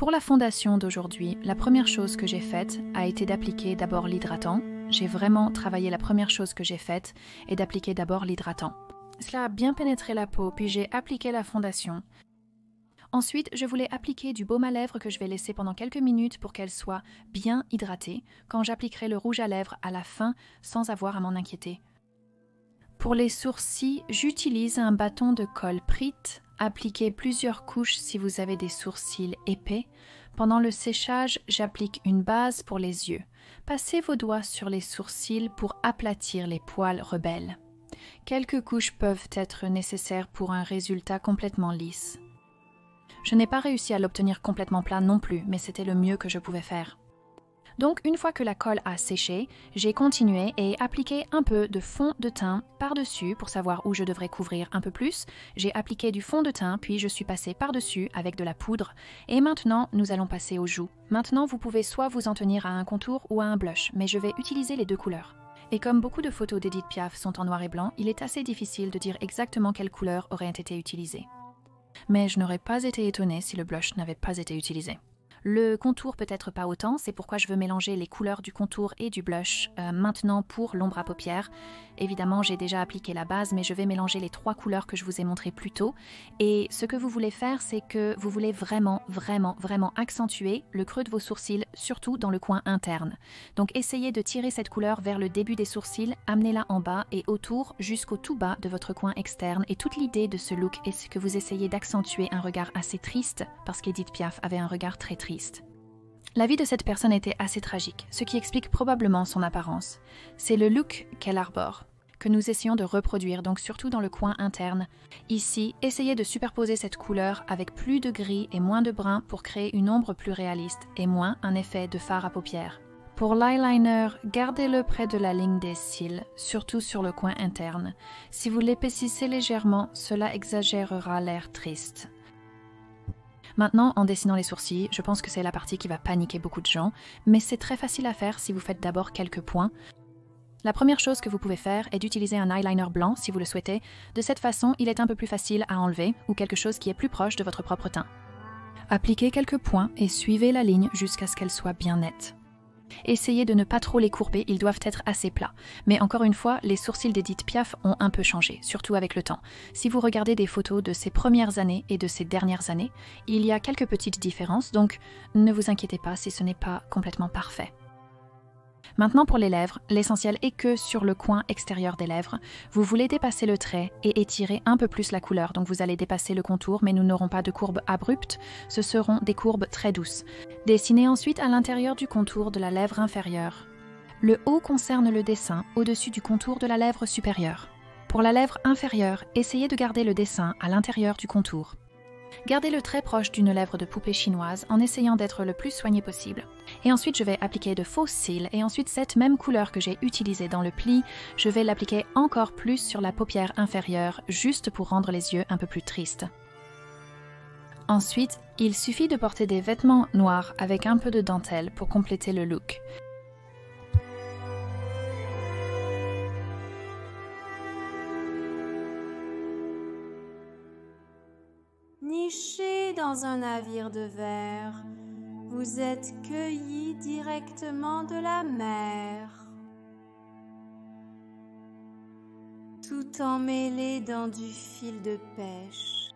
Pour la fondation d'aujourd'hui, la première chose que j'ai faite a été d'appliquer d'abord l'hydratant. J'ai vraiment travaillé, la première chose que j'ai faite est d'appliquer d'abord l'hydratant. Cela a bien pénétré la peau, puis j'ai appliqué la fondation. Ensuite, je voulais appliquer du baume à lèvres que je vais laisser pendant quelques minutes pour qu'elle soit bien hydratée, quand j'appliquerai le rouge à lèvres à la fin sans avoir à m'en inquiéter. Pour les sourcils, j'utilise un bâton de colle Pritt. Appliquez plusieurs couches si vous avez des sourcils épais. Pendant le séchage, j'applique une base pour les yeux. Passez vos doigts sur les sourcils pour aplatir les poils rebelles. Quelques couches peuvent être nécessaires pour un résultat complètement lisse. Je n'ai pas réussi à l'obtenir complètement plat non plus, mais c'était le mieux que je pouvais faire. Donc, une fois que la colle a séché, j'ai continué et appliqué un peu de fond de teint par-dessus pour savoir où je devrais couvrir un peu plus. J'ai appliqué du fond de teint, puis je suis passée par-dessus avec de la poudre. Et maintenant, nous allons passer aux joues. Maintenant, vous pouvez soit vous en tenir à un contour ou à un blush, mais je vais utiliser les deux couleurs. Et comme beaucoup de photos d'Edith Piaf sont en noir et blanc, il est assez difficile de dire exactement quelle couleur aurait été utilisée. Mais je n'aurais pas été étonnée si le blush n'avait pas été utilisé. Le contour peut-être pas autant, c'est pourquoi je veux mélanger les couleurs du contour et du blush maintenant pour l'ombre à paupières. Évidemment, j'ai déjà appliqué la base, mais je vais mélanger les trois couleurs que je vous ai montrées plus tôt. Et ce que vous voulez faire, c'est que vous voulez vraiment accentuer le creux de vos sourcils, surtout dans le coin interne. Donc essayez de tirer cette couleur vers le début des sourcils, amenez-la en bas et autour jusqu'au tout bas de votre coin externe. Et toute l'idée de ce look est que vous essayez d'accentuer un regard assez triste, parce qu'Edith Piaf avait un regard très triste. La vie de cette personne était assez tragique, ce qui explique probablement son apparence. C'est le look qu'elle arbore, que nous essayons de reproduire, donc surtout dans le coin interne. Ici, essayez de superposer cette couleur avec plus de gris et moins de brun pour créer une ombre plus réaliste et moins un effet de fard à paupières. Pour l'eyeliner, gardez-le près de la ligne des cils, surtout sur le coin interne. Si vous l'épaississez légèrement, cela exagérera l'air triste. Maintenant, en dessinant les sourcils, je pense que c'est la partie qui va paniquer beaucoup de gens, mais c'est très facile à faire si vous faites d'abord quelques points. La première chose que vous pouvez faire est d'utiliser un eyeliner blanc si vous le souhaitez. De cette façon, il est un peu plus facile à enlever ou quelque chose qui est plus proche de votre propre teint. Appliquez quelques points et suivez la ligne jusqu'à ce qu'elle soit bien nette. Essayez de ne pas trop les courber, ils doivent être assez plats. Mais encore une fois, les sourcils d'Edith Piaf ont un peu changé, surtout avec le temps. Si vous regardez des photos de ses premières années et de ses dernières années, il y a quelques petites différences, donc ne vous inquiétez pas si ce n'est pas complètement parfait. Maintenant pour les lèvres, l'essentiel est que sur le coin extérieur des lèvres, vous voulez dépasser le trait et étirer un peu plus la couleur. Donc vous allez dépasser le contour, mais nous n'aurons pas de courbes abruptes, ce seront des courbes très douces. Dessinez ensuite à l'intérieur du contour de la lèvre inférieure. Le haut concerne le dessin au-dessus du contour de la lèvre supérieure. Pour la lèvre inférieure, essayez de garder le dessin à l'intérieur du contour. Gardez-le très proche d'une lèvre de poupée chinoise en essayant d'être le plus soigné possible. Et ensuite, je vais appliquer de faux cils et ensuite cette même couleur que j'ai utilisée dans le pli, je vais l'appliquer encore plus sur la paupière inférieure, juste pour rendre les yeux un peu plus tristes. Ensuite, il suffit de porter des vêtements noirs avec un peu de dentelle pour compléter le look. Niché dans un navire de verre, vous êtes cueillis directement de la mer. Tout emmêlé dans du fil de pêche.